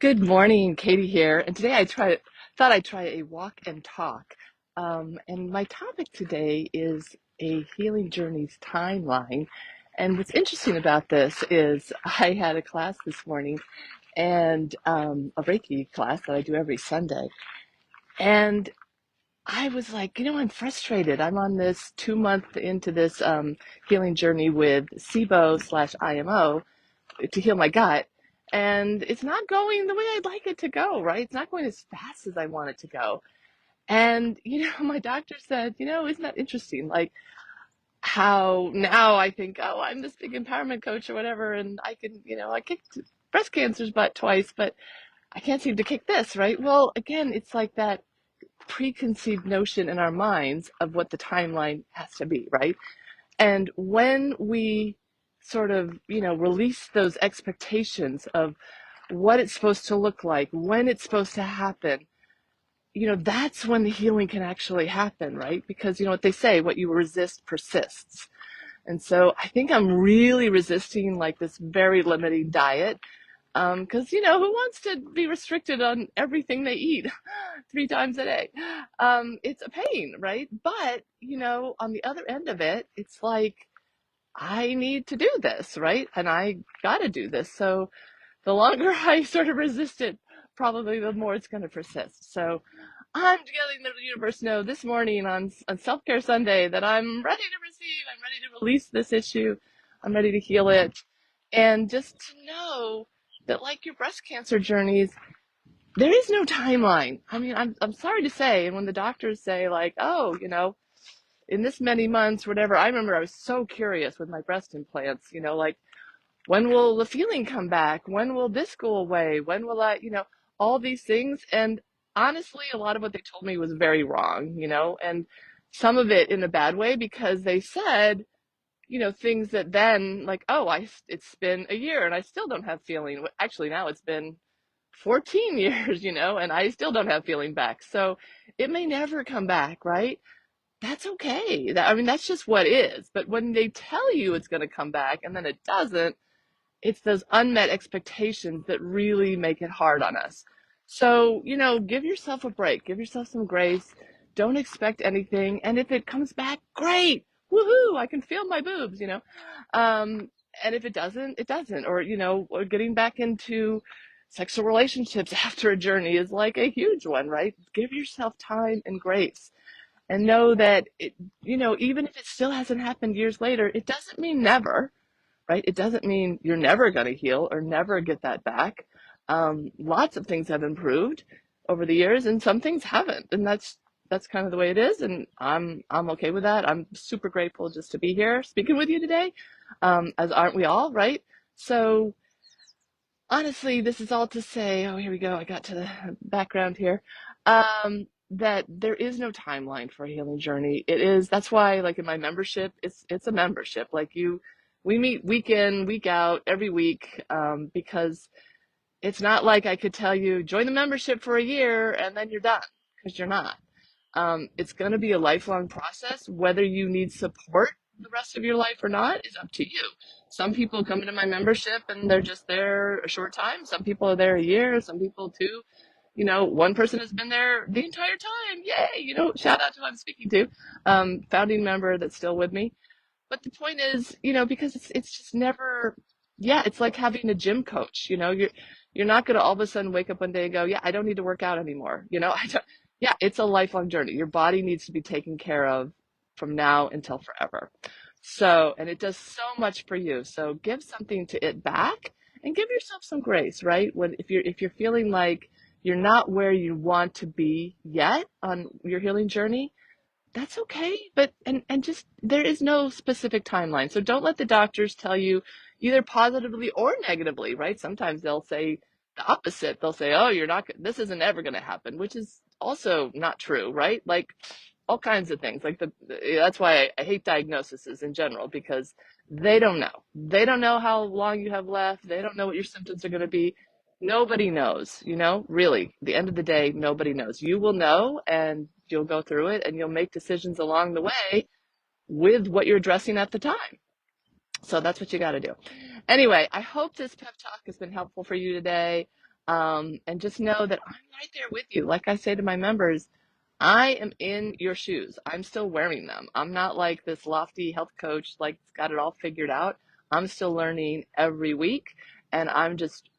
Good morning, Katie here. And today thought I'd try a walk and talk. And my topic today is a healing journey's timeline. And what's interesting about this is I had a class this morning and a Reiki class that I do every Sunday. And I was like, I'm frustrated. I'm on this 2 month into this healing journey with SIBO slash IMO to heal my gut. And it's not going the way I'd like it to go, right? It's not going as fast as I want it to go. And, my doctor said, isn't that interesting? Like how now I think, oh, I'm this big empowerment coach or whatever, and I can, I kicked breast cancer's butt twice, but I can't seem to kick this, right? Well, again, it's like that preconceived notion in our minds of what the timeline has to be, right? And when we sort of, release those expectations of what it's supposed to look like, when it's supposed to happen, that's when the healing can actually happen, right? Because you know what they say, what you resist persists. And so I think I'm really resisting like this very limiting diet. Because, who wants to be restricted on everything they eat 3 times a day? It's a pain, right? But, on the other end of it, it's like, I need to do this, right? And I got to do this. So the longer I sort of resist it, probably the more it's going to persist. So I'm letting the universe know this morning on Self Care Sunday that I'm ready to receive. I'm ready to release this issue. I'm ready to heal it. And just to know that, like your breast cancer journeys, there is no timeline. I mean, I'm sorry to say, and when the doctors say, like, oh, in this many months, whatever, I remember I was so curious with my breast implants, like, when will the feeling come back? When will this go away? When will all these things. And honestly, a lot of what they told me was very wrong, and some of it in a bad way because they said, things that then like, oh, it's been a year and I still don't have feeling. Actually, now it's been 14 years, and I still don't have feeling back. So it may never come back, right? That's okay. I mean, that's just what is. But when they tell you it's going to come back and then it doesn't, it's those unmet expectations that really make it hard on us. So, give yourself a break, give yourself some grace. Don't expect anything. And if it comes back, great. Woohoo, I can feel my boobs. Um, and if it doesn't, it doesn't. Or getting back into sexual relationships after a journey is like a huge one, right? Give yourself time and grace and know that even if it still hasn't happened years later, it doesn't mean never, right? It doesn't mean you're never going to heal or never get that back. Lots of things have improved over the years, and some things haven't, and that's kind of the way it is. And I'm okay with that. I'm super grateful just to be here speaking with you today, as aren't we all, right? So honestly, this is all to say. Oh, here we go. I got to the background here. That there is no timeline for a healing journey. It is, that's why, like in my membership, it's a membership. Like we meet week in, week out, every week, because it's not like I could tell you join the membership for a year and then you're done, because you're not. It's going to be a lifelong process. Whether you need support the rest of your life or not is up to you. Some people come into my membership and they're just there a short time. Some people are there a year. Some people two. One person has been there the entire time. Yay! Shout out to who I'm speaking to, founding member that's still with me. But the point is, because it's just never, yeah, it's like having a gym coach. You're not going to all of a sudden wake up one day and go, yeah, I don't need to work out anymore. I don't, yeah, it's a lifelong journey. Your body needs to be taken care of from now until forever. So, and it does so much for you. So give something to it back and give yourself some grace, right? If you're feeling like you're not where you want to be yet on your healing journey, that's okay. But and just there is no specific timeline. So don't let the doctors tell you either positively or negatively, right? Sometimes they'll say the opposite. They'll say, "Oh, you're not this isn't ever going to happen," which is also not true, right? Like all kinds of things. Like that's why I hate diagnoses in general, because they don't know. They don't know how long you have left. They don't know what your symptoms are going to be. Nobody knows, really. At the end of the day, nobody knows. You will know, and you'll go through it and you'll make decisions along the way with what you're addressing at the time. So that's what you got to do. Anyway, I hope this pep talk has been helpful for you today. And just know that I'm right there with you. Like I say to my members, I am in your shoes. I'm still wearing them. I'm not like this lofty health coach, like got it all figured out. I'm still learning every week, and I'm just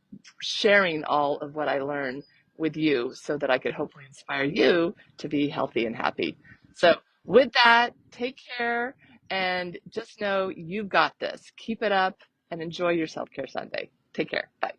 sharing all of what I learn with you so that I could hopefully inspire you to be healthy and happy. So, with that, take care and just know you've got this. Keep it up and enjoy your Self Care Sunday. Take care. Bye.